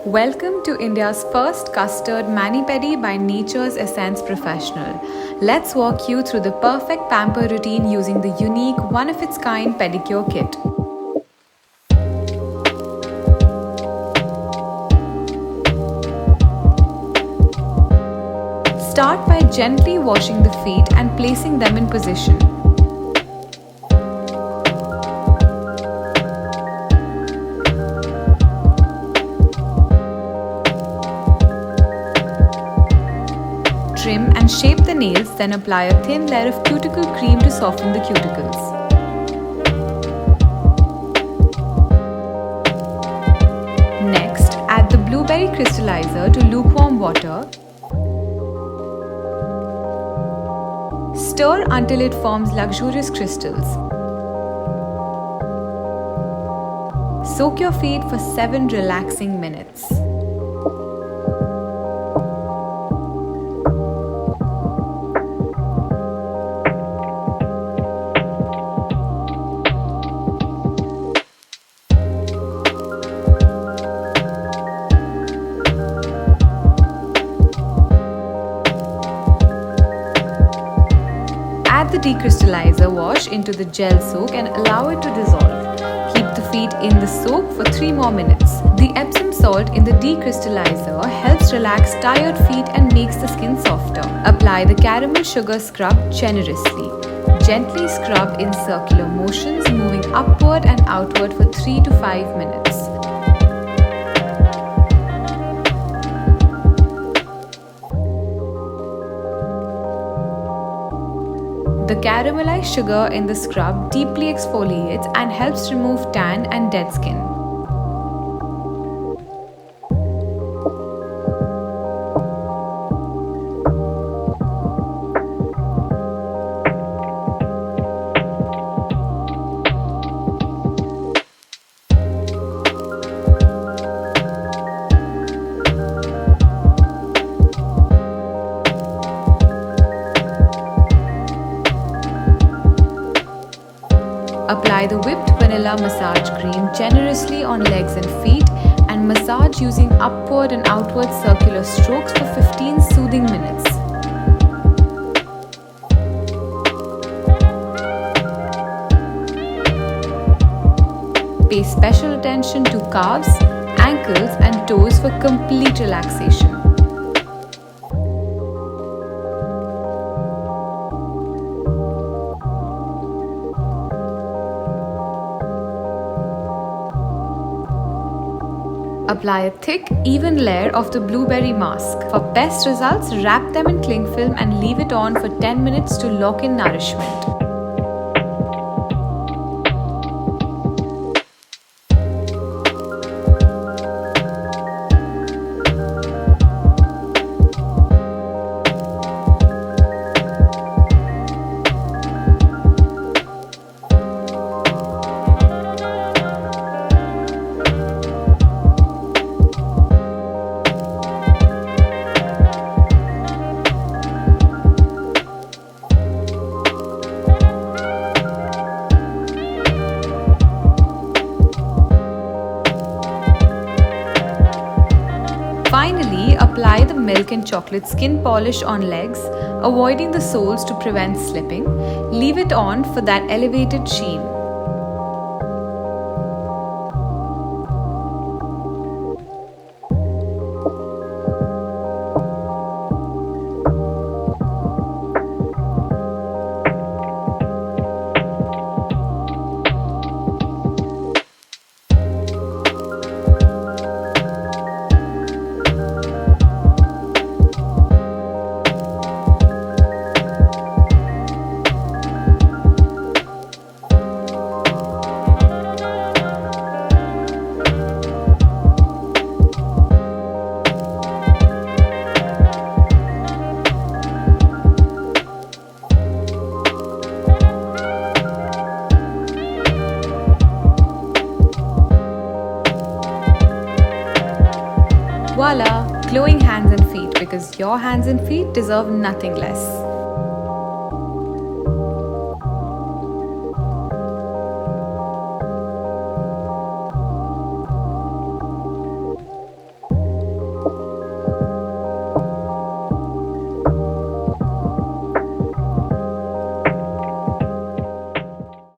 Welcome to India's first custard mani-pedi by Nature's Essence Professional. Let's walk you through the perfect pamper routine using the unique one-of-its-kind pedicure kit. Start by gently washing the feet and placing them in position. Trim and shape the nails, then apply a thin layer of cuticle cream to soften the cuticles. Next, add the blueberry crystallizer to lukewarm water. Stir until it forms luxurious crystals. Soak your feet for 7 relaxing minutes. Add the Decrystallizer wash into the gel soak and allow it to dissolve. Keep the feet in the soak for 3 more minutes. The Epsom salt in the Decrystallizer helps relax tired feet and makes the skin softer. Apply the caramel sugar scrub generously. Gently scrub in circular motions, moving upward and outward for 3 to 5 minutes. The caramelized sugar in the scrub deeply exfoliates and helps remove tan and dead skin. Apply the whipped vanilla massage cream generously on legs and feet and massage using upward and outward circular strokes for 15 soothing minutes. Pay special attention to calves, ankles and toes for complete relaxation. Apply a thick, even layer of the blueberry mask. For best results, wrap them in cling film and leave it on for 10 minutes to lock in nourishment. Finally, apply the milk and chocolate skin polish on legs, avoiding the soles to prevent slipping. Leave it on for that elevated sheen. Voila! Glowing hands and feet, because your hands and feet deserve nothing less.